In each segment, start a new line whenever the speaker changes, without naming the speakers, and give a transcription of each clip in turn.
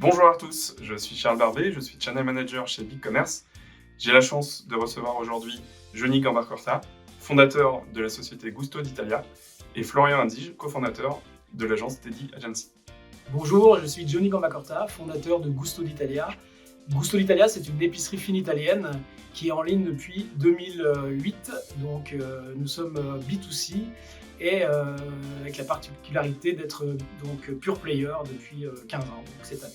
Bonjour à tous, je suis Charles Barbet, je suis Channel Manager chez BigCommerce. J'ai la chance de recevoir aujourd'hui Johnny Gambacorta, fondateur de la société Gusto d'Italia, et Florian Indige, cofondateur de l'agence Teddy Agency.
Bonjour, je suis Johnny Gambacorta, fondateur de Gusto d'Italia. Gusto d'Italia, c'est une épicerie fine italienne qui est en ligne depuis 2008. Donc nous sommes B2C et avec la particularité d'être donc pure player depuis 15 ans, donc cette année.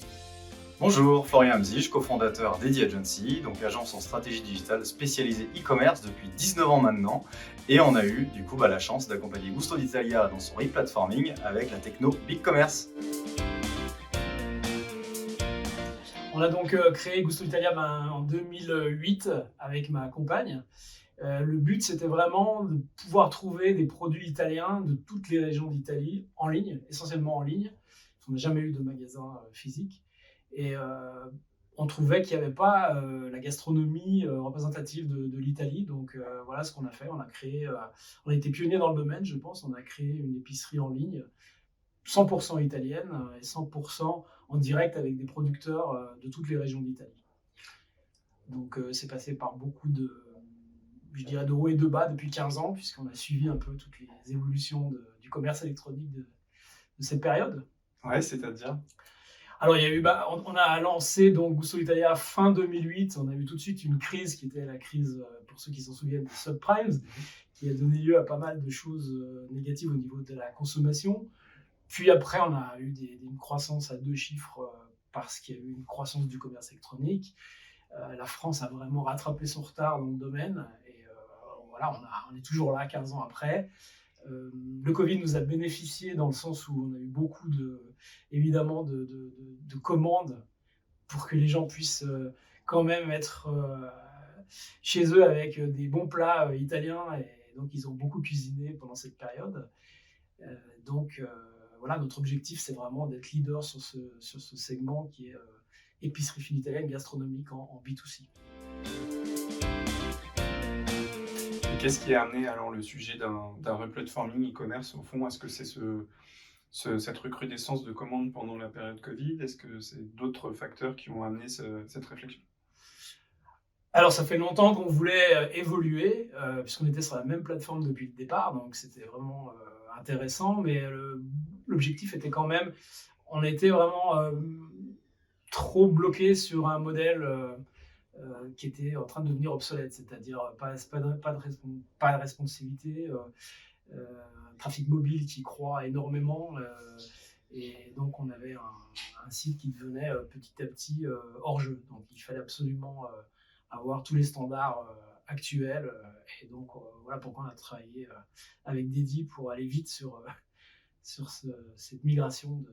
Bonjour, Florian Indige, cofondateur Teddy Agency, donc agence en stratégie digitale spécialisée e-commerce depuis 19 ans maintenant. Et on a eu du coup la chance d'accompagner Gusto d'Italia dans son re-platforming avec la techno BigCommerce.
On a donc créé Gusto d'Italia en 2008 avec ma compagne. Le but, c'était vraiment de pouvoir trouver des produits italiens de toutes les régions d'Italie en ligne, essentiellement en ligne. On n'a jamais eu de magasin physique. Et on trouvait qu'il n'y avait pas la gastronomie représentative de l'Italie. Donc voilà ce qu'on a fait. On a créé, on a été pionniers dans le domaine, je pense. On a créé une épicerie en ligne 100% italienne et 100% en direct avec des producteurs de toutes les régions d'Italie. Donc c'est passé par beaucoup de hauts et de bas depuis 15 ans, puisqu'on a suivi un peu toutes les évolutions du commerce électronique de cette période.
Ouais, c'est-à-dire ?
Alors, il y a eu, on a lancé donc Gusto d'Italia fin 2008. On a eu tout de suite une crise qui était la crise, pour ceux qui s'en souviennent, des subprimes, qui a donné lieu à pas mal de choses négatives au niveau de la consommation. Puis après, on a eu une croissance à 2 chiffres parce qu'il y a eu une croissance du commerce électronique. La France a vraiment rattrapé son retard dans le domaine. Et voilà, on est toujours là 15 ans après. Le Covid nous a bénéficié dans le sens où on a eu beaucoup évidemment de commandes pour que les gens puissent quand même être chez eux avec des bons plats italiens, et donc ils ont beaucoup cuisiné pendant cette période. Donc voilà, notre objectif, c'est vraiment d'être leader sur ce segment qui est épicerie fine italienne gastronomique en B2C.
Qu'est-ce qui a amené alors le sujet d'un replatforming e-commerce au fond ? Est-ce que c'est cette recrudescence de commandes pendant la période Covid ? Est-ce que c'est d'autres facteurs qui ont amené cette réflexion ?
Alors, ça fait longtemps qu'on voulait évoluer, puisqu'on était sur la même plateforme depuis le départ, donc c'était vraiment intéressant, mais l'objectif était quand même, on était vraiment trop bloqué sur un modèle qui était en train de devenir obsolète, c'est-à-dire pas de responsivité, trafic mobile qui croît énormément, et donc on avait un site qui devenait petit à petit hors jeu. Donc il fallait absolument avoir tous les standards actuels, et donc voilà pourquoi on a travaillé avec Teddy pour aller vite sur cette migration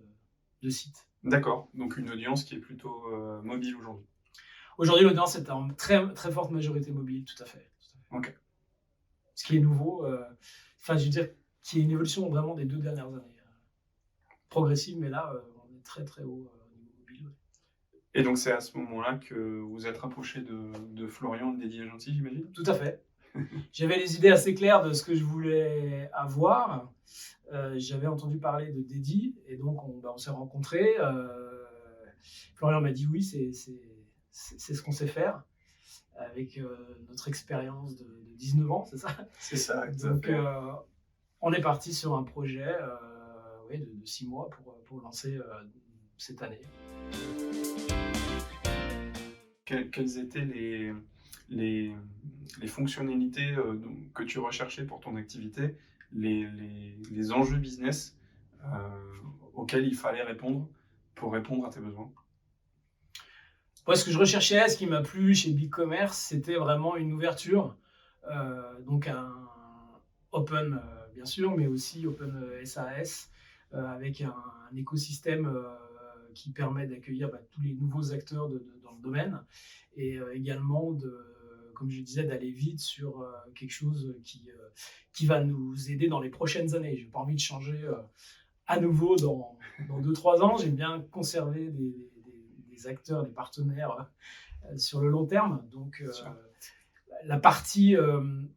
de site.
D'accord, donc une audience qui est plutôt mobile aujourd'hui.
Aujourd'hui, l'audience est en très, très forte majorité mobile, tout à fait.
Ok.
Ce qui est nouveau, je veux dire, qui est une évolution vraiment des 2 dernières années. Progressive, mais là, on est très très haut au niveau mobile.
Et donc c'est à ce moment-là que vous êtes rapproché de Florian de Teddy Agency, j'imagine ?
Tout à fait. J'avais les idées assez claires de ce que je voulais avoir. J'avais entendu parler de Teddy, et donc on s'est rencontrés. Florian m'a dit oui, c'est ce qu'on sait faire, avec notre expérience de 19 ans, c'est ça ?
C'est ça,
donc on est parti sur un projet de 6 mois pour lancer cette année.
Quelles étaient les fonctionnalités que tu recherchais pour ton activité, les enjeux business auxquels il fallait répondre pour répondre à tes besoins ?
Moi, ce que je recherchais, ce qui m'a plu chez BigCommerce, c'était vraiment une ouverture, donc un open bien sûr, mais aussi open SAS, avec un écosystème qui permet d'accueillir tous les nouveaux acteurs dans le domaine, et également comme je disais, d'aller vite sur quelque chose qui va nous aider dans les prochaines années. Je n'ai pas envie de changer à nouveau dans 2-3 ans. J'aime bien conserver des acteurs, des partenaires sur le long terme. Donc, la partie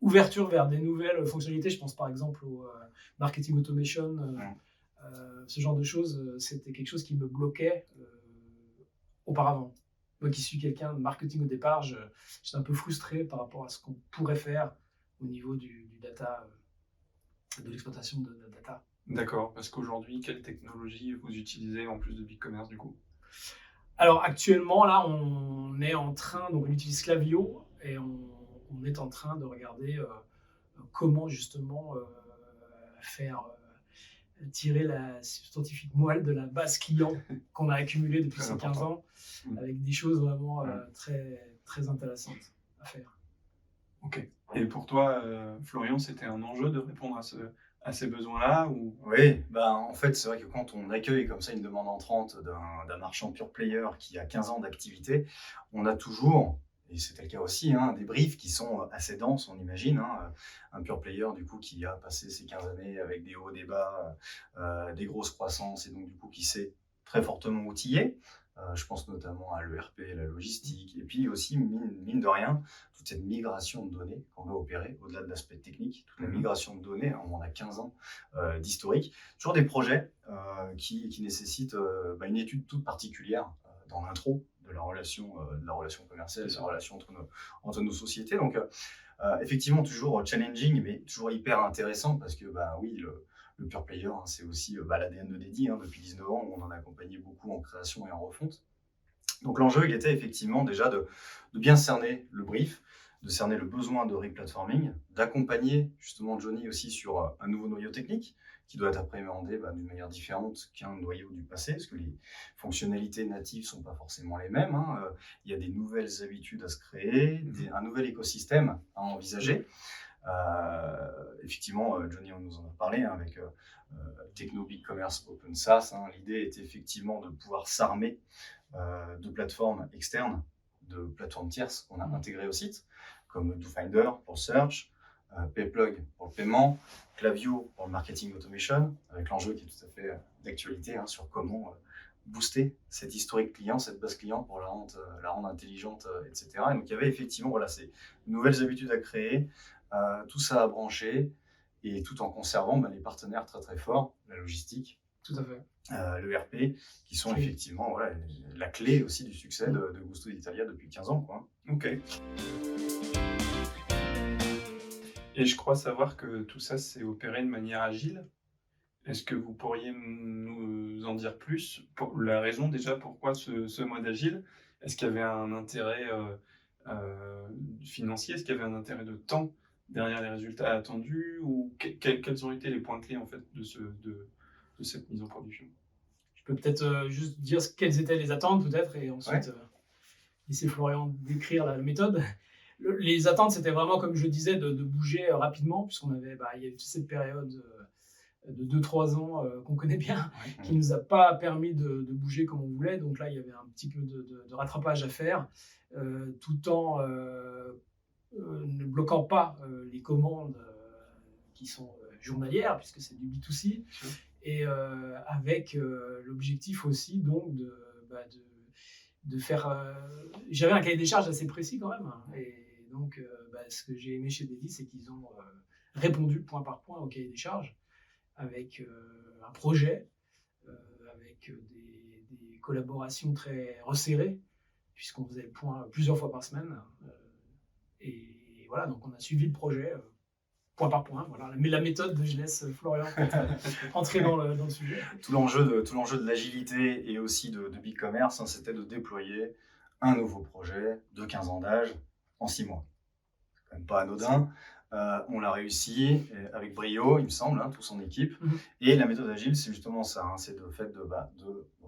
ouverture vers des nouvelles fonctionnalités, je pense par exemple au marketing automation, ce genre de choses, c'était quelque chose qui me bloquait auparavant. Moi qui suis quelqu'un de marketing au départ, j'étais un peu frustré par rapport à ce qu'on pourrait faire au niveau du data, de l'exploitation de la data.
D'accord, parce qu'aujourd'hui, quelle technologie vous utilisez en plus de BigCommerce du coup?
Alors actuellement, là, on est en train, donc on utilise Klaviyo et on est en train de regarder comment justement faire tirer la scientifique moelle de la base client qu'on a accumulée depuis
Très
ces 15
important.
ans, avec des choses vraiment
Mm.
très, très intéressantes à faire.
Ok. Et pour toi, Florian, c'était un enjeu de répondre à ces besoins-là ou...
Oui, bah, en fait, c'est vrai que quand on accueille comme ça une demande entrante d'un marchand pure player qui a 15 ans d'activité, on a toujours, et c'était le cas aussi, hein, des briefs qui sont assez denses, on imagine. Hein, un pure player, du coup, qui a passé ces 15 années avec des hauts, des bas, des grosses croissances, et donc, du coup, qui s'est très fortement outillé. Je pense notamment à l'ERP, la logistique, et puis aussi, mine de rien, toute cette migration de données qu'on va opérer, au-delà de l'aspect technique, toute la migration de données, hein, on a 15 ans d'historique. Toujours des projets qui nécessitent une étude toute particulière dans l'intro de la relation commerciale, de la relation entre nos sociétés. Donc, effectivement, toujours challenging, mais toujours hyper intéressant parce que, oui, le pure player, hein, c'est aussi l'ADN de Dédi. Hein, depuis 19 ans, on en a accompagné beaucoup en création et en refonte. Donc l'enjeu, il était effectivement déjà de bien cerner le brief, de cerner le besoin de replatforming, d'accompagner justement Johnny aussi sur un nouveau noyau technique qui doit être appréhendé d'une manière différente qu'un noyau du passé, parce que les fonctionnalités natives ne sont pas forcément les mêmes. Hein. Il y a des nouvelles habitudes à se créer, un nouvel écosystème à envisager. Effectivement, Johnny, on nous en a parlé hein, avec Techno BigCommerce Open SaaS. Hein. L'idée était effectivement de pouvoir s'armer de plateformes externes, de plateformes tierces qu'on a intégrées au site, comme DoFinder pour le search, Payplug pour le paiement, Klaviyo pour le marketing automation, avec l'enjeu qui est tout à fait d'actualité hein, sur comment booster cette historique client, cette base client pour la rendre intelligente, etc. Et donc il y avait effectivement ces nouvelles habitudes à créer, tout ça à brancher, et tout en conservant les partenaires très très forts, la logistique,
Tout à fait.
l'ERP, qui sont effectivement la clé aussi du succès de Gusto d'Italia depuis 15 ans. Quoi.
Ok. Et je crois savoir que tout ça s'est opéré de manière agile. Est-ce que vous pourriez nous en dire plus? Pour la raison déjà, pourquoi ce mode agile? Est-ce qu'il y avait un intérêt financier? Est-ce qu'il y avait un intérêt de temps derrière les résultats attendus? Ou quels ont été les points clés en fait, de cette mise en production?
Je peux peut-être juste dire quelles étaient les attentes peut-être et ensuite laisser Florian décrire la méthode. Les attentes, c'était vraiment, comme je disais, de bouger rapidement, puisqu'on avait, il y avait toute cette période de 2-3 ans qu'on connaît bien, qui ne nous a pas permis de bouger comme on voulait. Donc là, il y avait un petit peu de rattrapage à faire, tout en ne bloquant pas les commandes qui sont journalières, puisque c'est du B2C, et avec l'objectif aussi donc de faire... J'avais un cahier des charges assez précis quand même, hein, et donc ce que j'ai aimé chez Dédi, c'est qu'ils ont répondu point par point au cahier des charges, avec un projet, avec des collaborations très resserrées, puisqu'on faisait le point plusieurs fois par semaine. Et voilà, donc on a suivi le projet point par point. Voilà. Mais la méthode, je laisse Florian entrer dans le sujet.
Tout l'enjeu de l'agilité et aussi de BigCommerce, hein, c'était de déployer un nouveau projet de 15 ans d'âge en 6 mois. C'est quand même pas anodin. On l'a réussi avec brio, il me semble, hein, toute son équipe. Et la méthode agile, c'est justement ça, hein, c'est le fait de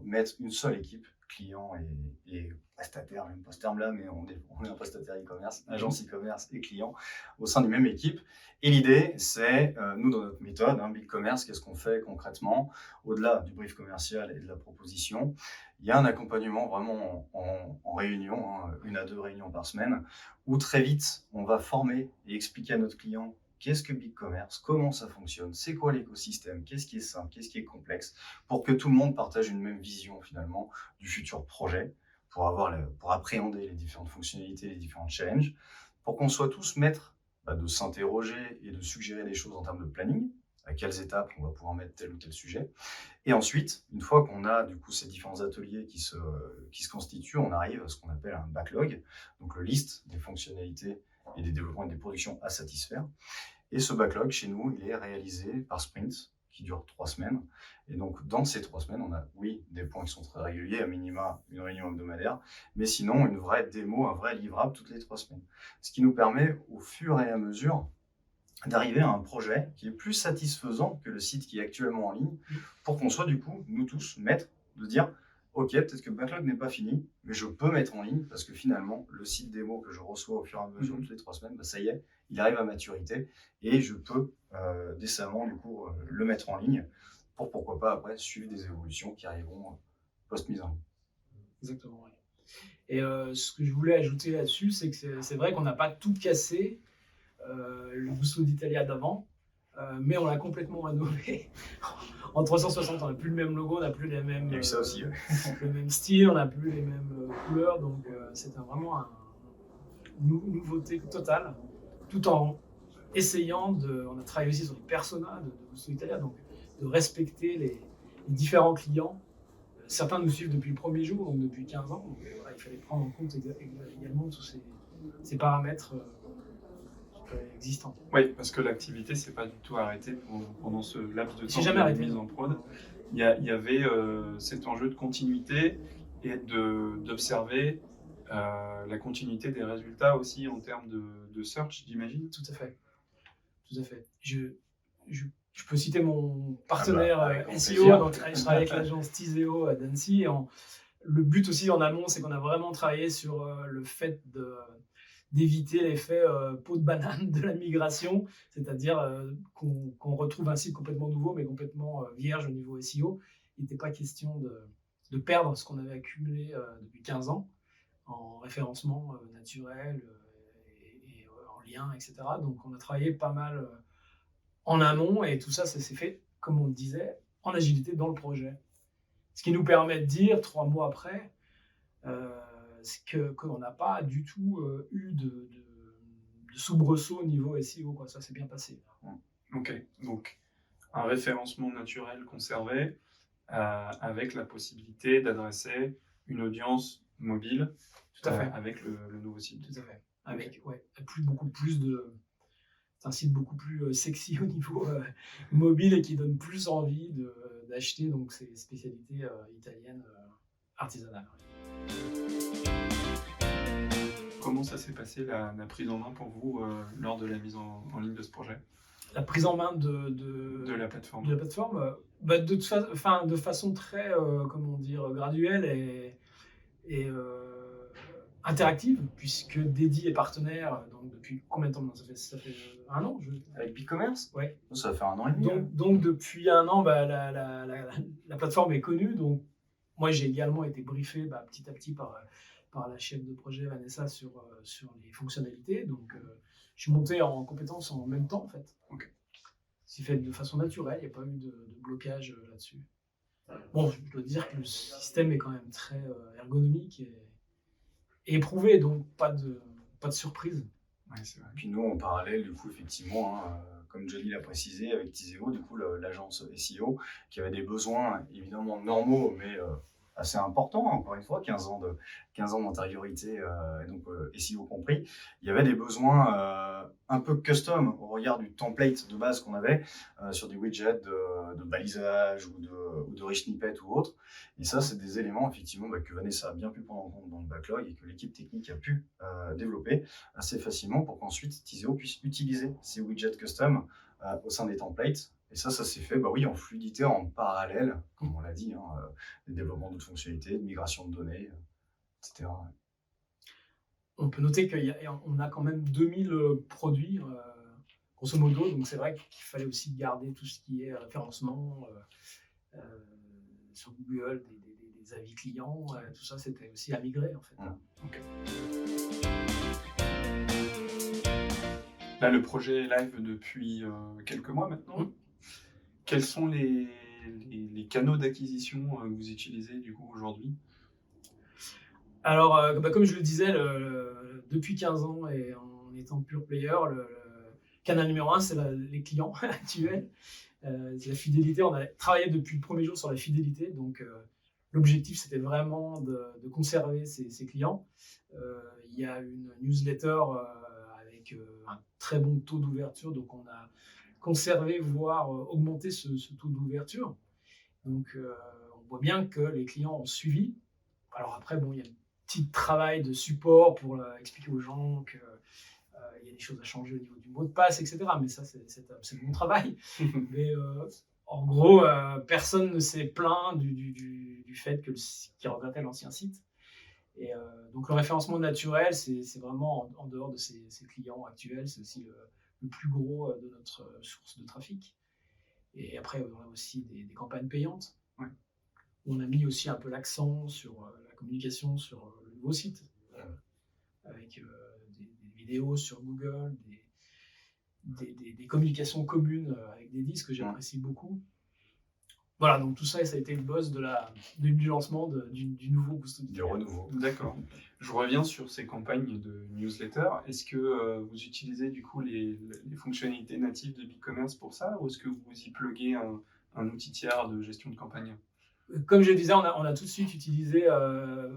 mettre une seule équipe, client et prestataire, j'aime pas ce terme-là, mais on est un prestataire e-commerce, agence e-commerce et client au sein d'une même équipe. Et l'idée, c'est, nous, dans notre méthode, hein, BigCommerce, qu'est-ce qu'on fait concrètement? Au-delà du brief commercial et de la proposition, il y a un accompagnement vraiment en réunion, hein, 1 à 2 réunions par semaine, où très vite, on va former et expliquer à notre client qu'est-ce que BigCommerce, comment ça fonctionne, c'est quoi l'écosystème, qu'est-ce qui est simple, qu'est-ce qui est complexe, pour que tout le monde partage une même vision finalement du futur projet, pour appréhender les différentes fonctionnalités, les différents challenges, pour qu'on soit tous maîtres de s'interroger et de suggérer des choses en termes de planning, à quelles étapes on va pouvoir mettre tel ou tel sujet. Et ensuite, une fois qu'on a du coup ces différents ateliers qui se constituent, on arrive à ce qu'on appelle un backlog, donc le liste des fonctionnalités et des développements et des productions à satisfaire. Et ce backlog, chez nous, il est réalisé par sprint, qui dure 3 semaines. Et donc, dans ces 3 semaines, on a, oui, des points qui sont très réguliers, à minima une réunion hebdomadaire, mais sinon, une vraie démo, un vrai livrable toutes les 3 semaines. Ce qui nous permet, au fur et à mesure, d'arriver à un projet qui est plus satisfaisant que le site qui est actuellement en ligne, pour qu'on soit, du coup, nous tous, maîtres, de dire, ok, peut-être que le backlog n'est pas fini, mais je peux mettre en ligne, parce que finalement, le site démo que je reçois au fur et à mesure toutes les 3 semaines, bah, ça y est, il arrive à maturité, et je peux décemment, du coup, le mettre en ligne, pour pourquoi pas après suivre des évolutions qui arriveront post-mise en ligne.
Exactement, ouais. Et ce que je voulais ajouter là-dessus, c'est que c'est vrai qu'on n'a pas tout cassé, le Gusto d'Italia d'avant, mais on l'a complètement rénové. En 360, on n'a plus le même logo, on n'a plus les mêmes,
Il y a eu ça aussi, ouais.
le même style, on n'a plus les mêmes couleurs, donc c'est vraiment une nouveauté totale, tout en essayant on a travaillé aussi sur les personas de Gusto Italia, donc de respecter les différents clients. Certains nous suivent depuis le premier jour, donc depuis 15 ans, donc voilà, il fallait prendre en compte également tous ces paramètres existants.
Oui, parce que l'activité s'est pas du tout arrêtée pendant ce laps de temps
C'est jamais
de
arrêté.
mise en prod. Il y avait cet enjeu de continuité et d'observer la continuité des résultats aussi en termes de search, j'imagine.
Tout à fait. Tout à fait. Je peux citer mon partenaire SEO, donc je travaille avec l'agence Tiseo d'Annecy. Le but aussi en amont, c'est qu'on a vraiment travaillé sur le fait d'éviter l'effet peau de banane de la migration, c'est-à-dire qu'on retrouve un site complètement nouveau, mais complètement vierge au niveau SEO. Il n'était pas question de perdre ce qu'on avait accumulé depuis 15 ans en référencement naturel et en lien, etc. Donc on a travaillé pas mal en amont, et tout ça, ça s'est fait, comme on le disait, en agilité dans le projet. Ce qui nous permet de dire, 3 mois après, qu'on n'a pas du tout eu de soubresaut au niveau SEO, quoi. Ça s'est bien passé.
Ok, donc un référencement naturel conservé avec la possibilité d'adresser une audience mobile
Tout à fait.
avec le nouveau site.
Tout à fait. Avec beaucoup plus de... C'est un site beaucoup plus sexy au niveau mobile et qui donne plus envie d'acheter donc ces spécialités italiennes artisanales.
Comment ça s'est passé la prise en main pour vous lors de la mise en ligne de ce projet?
La prise en main de
la plateforme.
De la plateforme, de façon très, comment dire, graduelle et interactive, puisque Dédi est partenaire donc depuis combien de temps maintenant? Ça fait 1 an.
Avec BigCommerce?
Ouais.
Ça va faire 1 an et demi.
Donc depuis 1 an, la plateforme est connue. Donc moi j'ai également été briefé petit à petit par la chef de projet Vanessa sur les fonctionnalités. Donc je suis monté en compétence en même temps en fait.
Okay.
C'est fait de façon naturelle, il n'y a pas eu de blocage là-dessus. Bon, je dois dire que le système est quand même très ergonomique et éprouvé, donc pas de surprise.
Ouais, c'est vrai.
Puis nous, en parallèle, du coup, effectivement, comme Johnny l'a précisé, avec Tiseo, du coup, l'agence SEO, qui avait des besoins évidemment normaux, mais assez importants, encore une fois, 15 ans d'antériorité, donc SEO compris. Il y avait des besoins un peu custom au regard du template de base qu'on avait sur des widgets de balisage ou de rich snippet ou autre. Et ça, c'est des éléments effectivement que Vanessa a bien pu prendre en compte dans le backlog et que l'équipe technique a pu développer assez facilement pour qu'ensuite Tiseo puisse utiliser ces widgets custom au sein des templates. Et ça s'est fait en fluidité, en parallèle, comme on l'a dit, des développements d'autres fonctionnalités, de migration de données, etc.
On peut noter qu'on a quand même 2000 produits, grosso modo, donc c'est vrai qu'il fallait aussi garder tout ce qui est référencement sur Google, des avis clients, tout ça c'était aussi à migrer en fait.
Okay. Là, le projet est live depuis quelques mois maintenant. Quels sont les canaux d'acquisition que vous utilisez du coup aujourd'hui?
Alors, comme je le disais, depuis 15 ans et en étant pure player, le canal numéro 1, c'est les clients actuels. La fidélité, on a travaillé depuis le premier jour sur la fidélité, donc l'objectif c'était vraiment de conserver ses clients. Il y a une newsletter avec un très bon taux d'ouverture, donc on a conservé, voire augmenté ce taux d'ouverture. Donc on voit bien que les clients ont suivi. Alors après, bon, il y a un petit travail de support pour expliquer aux gens que il y a des choses à changer au niveau du mot de passe, etc. Mais ça, c'est mon travail. Mais en gros, personne ne s'est plaint du fait qu'ils regrettait l'ancien site. Et donc le référencement naturel, c'est vraiment en dehors de ces clients actuels, c'est aussi le plus gros de notre source de trafic. Et après, on a aussi des campagnes payantes.
Ouais.
On a mis aussi un peu l'accent sur la communication sur le nouveau site, avec des vidéos sur Google, des communications communes avec des disques que j'apprécie beaucoup. Voilà, donc tout ça, ça a été le buzz du lancement du nouveau Gusto d'Italia.
Du renouveau.
D'accord. Je reviens sur ces campagnes de newsletter. Est-ce que vous utilisez du coup les fonctionnalités natives de BigCommerce pour ça, ou est-ce que vous y pluguez un outil tiers de gestion de campagne?
Comme je le disais, on a tout de suite utilisé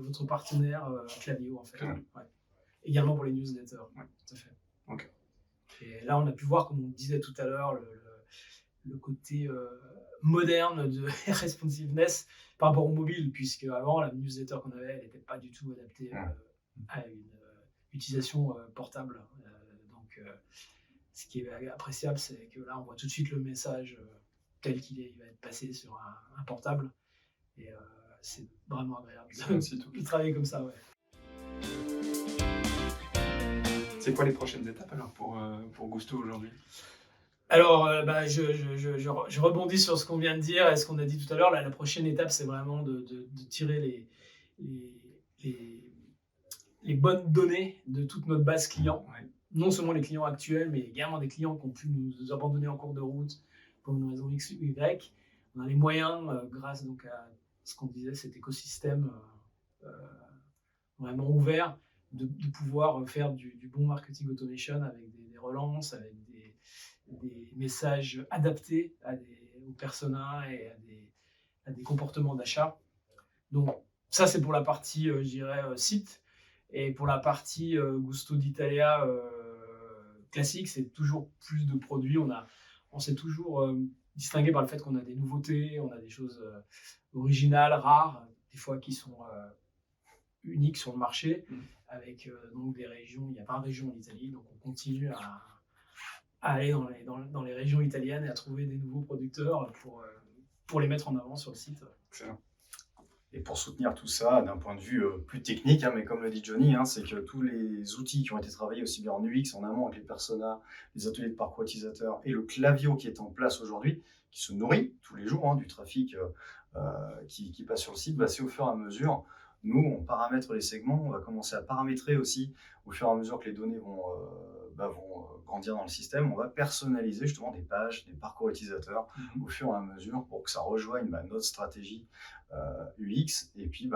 votre partenaire Klaviyo, en fait.
Klaviyo.
Ouais. Également pour les newsletters.
Ouais.
Tout à fait.
Ok.
Et là, on a pu voir, comme on disait tout à l'heure, le côté moderne de responsiveness par rapport au mobile, puisque avant, la newsletter qu'on avait, elle n'était pas du tout adaptée à une utilisation portable. Donc, ce qui est appréciable, c'est que là, on voit tout de suite le message tel qu'il est, il va être passé sur un portable. Et c'est vraiment agréable de travailler comme ça. Ouais.
C'est quoi les prochaines étapes alors pour Gusto aujourd'hui?
Alors, je rebondis sur ce qu'on vient de dire et ce qu'on a dit tout à l'heure. La prochaine étape, c'est vraiment de tirer les bonnes données de toute notre base client.
Ouais.
Non seulement les clients actuels, mais également des clients qui ont pu nous abandonner en cours de route pour une raison X ou Y. On a les moyens, grâce donc à ce qu'on disait, cet écosystème vraiment ouvert, de pouvoir faire du bon marketing automation avec des relances, avec des messages adaptés aux personas et à des comportements d'achat. Donc ça, c'est pour la partie, je dirais, site. Et pour la partie Gusto d'Italia classique, c'est toujours plus de produits. On s'est toujours distingué par le fait qu'on a des nouveautés, on a des choses originales, rares, des fois qui sont uniques sur le marché, avec donc des régions. Il y a 20 régions en Italie, donc on continue à aller dans les régions italiennes et à trouver des nouveaux producteurs pour les mettre en avant sur le site.
Excellent.
Et pour soutenir tout ça, d'un point de vue plus technique, mais comme le dit Johnny, c'est que tous les outils qui ont été travaillés aussi bien en UX, en amont avec les personas, les ateliers de parcours utilisateur et le Klaviyo qui est en place aujourd'hui, qui se nourrit tous les jours du trafic qui passe sur le site, c'est au fur et à mesure. Nous, on paramètre les segments, on va commencer à paramétrer aussi au fur et à mesure que les données vont grandir dans le système. On va personnaliser justement des pages, des parcours utilisateurs au fur et à mesure pour que ça rejoigne notre stratégie UX et puis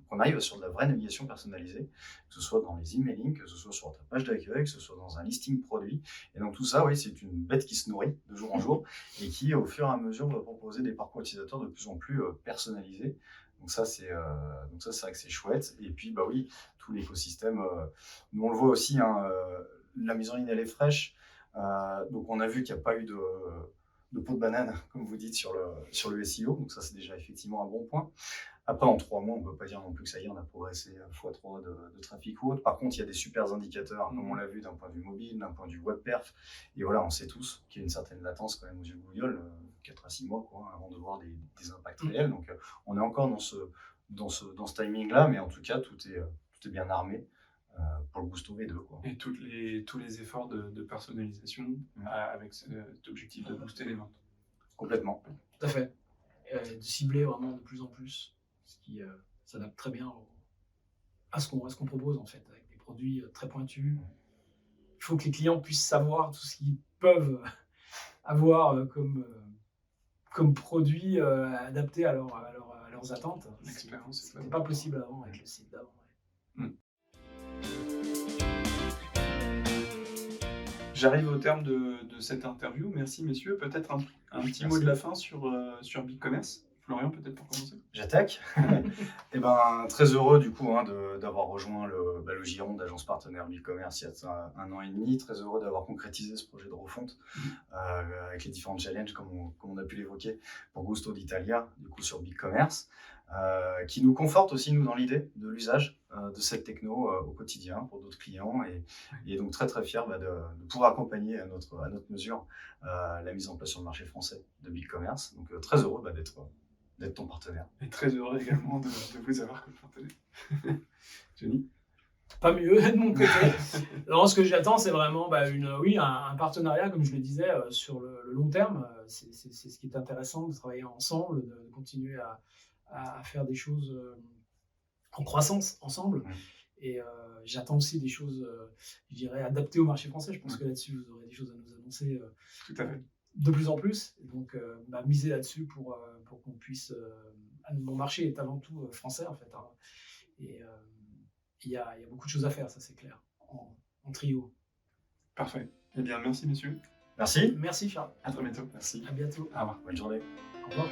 qu'on arrive sur de la vraie navigation personnalisée, que ce soit dans les emailing, que ce soit sur ta page d'accueil, que ce soit dans un listing produit. Et donc tout ça, c'est une bête qui se nourrit de jour en jour et qui, au fur et à mesure, va proposer des parcours utilisateurs de plus en plus personnalisés. Donc ça, c'est vrai que c'est chouette. Et puis, tout l'écosystème, nous on le voit aussi, la mise en ligne, elle est fraîche. Donc on a vu qu'il n'y a pas eu de peau de banane, comme vous dites, sur le SEO. Donc ça, c'est déjà effectivement un bon point. Après, en 3 mois, on ne peut pas dire non plus que ça y est, on a progressé x3 de trafic ou autre. Par contre, il y a des super indicateurs, comme on l'a vu d'un point de vue mobile, d'un point de vue web perf. Et voilà, on sait tous qu'il y a une certaine latence quand même aux yeux de Google, 4 à 6 mois avant de voir des impacts réels. Donc on est encore dans ce timing-là, mais en tout cas, tout est bien armé pour le Gusto V2.
Et tous les efforts de personnalisation avec cet objectif de booster les ventes.
Complètement.
Tout à fait. De cibler vraiment de plus en plus, ce qui s'adapte très bien à ce qu'on propose en fait, avec des produits très pointus. Il faut que les clients puissent savoir tout ce qu'ils peuvent avoir comme produit adapté à leurs attentes.
L'expérience,
c'était pas possible avant avec le site d'avant.
J'arrive au terme de cette interview. Merci messieurs. Peut-être un petit mot de la fin sur BigCommerce. Florian, peut-être pour commencer.
J'attaque. Et ben, très heureux du coup d'avoir rejoint le giron d'agence partenaire BigCommerce il y a 1 an et demi. Très heureux d'avoir concrétisé ce projet de refonte avec les différents challenges comme on a pu l'évoquer pour Gusto d'Italia, du coup sur BigCommerce, qui nous conforte aussi nous dans l'idée de l'usage de cette techno au quotidien pour d'autres clients et donc très très fier de pouvoir accompagner à notre mesure la mise en place sur le marché français de BigCommerce. Donc très heureux d'être ton partenaire.
Et très heureux également de vous avoir comme partenaire. Johnny?
Pas mieux de mon côté. Alors, ce que j'attends, c'est vraiment un partenariat, comme je le disais, sur le long terme. C'est ce qui est intéressant, de travailler ensemble, de continuer à faire des choses en croissance ensemble. Et j'attends aussi des choses, je dirais, adaptées au marché français. Je pense que là-dessus, vous aurez des choses à nous annoncer.
Tout à fait.
De plus en plus. Donc, miser là-dessus pour qu'on puisse... mon marché est avant tout français, en fait. Hein. Et il y a beaucoup de choses à faire, ça c'est clair, en trio.
Parfait. Eh bien, merci messieurs.
Merci.
Merci Charles.
À très bientôt. Merci.
À bientôt.
Au revoir.
Bonne journée.
Au revoir.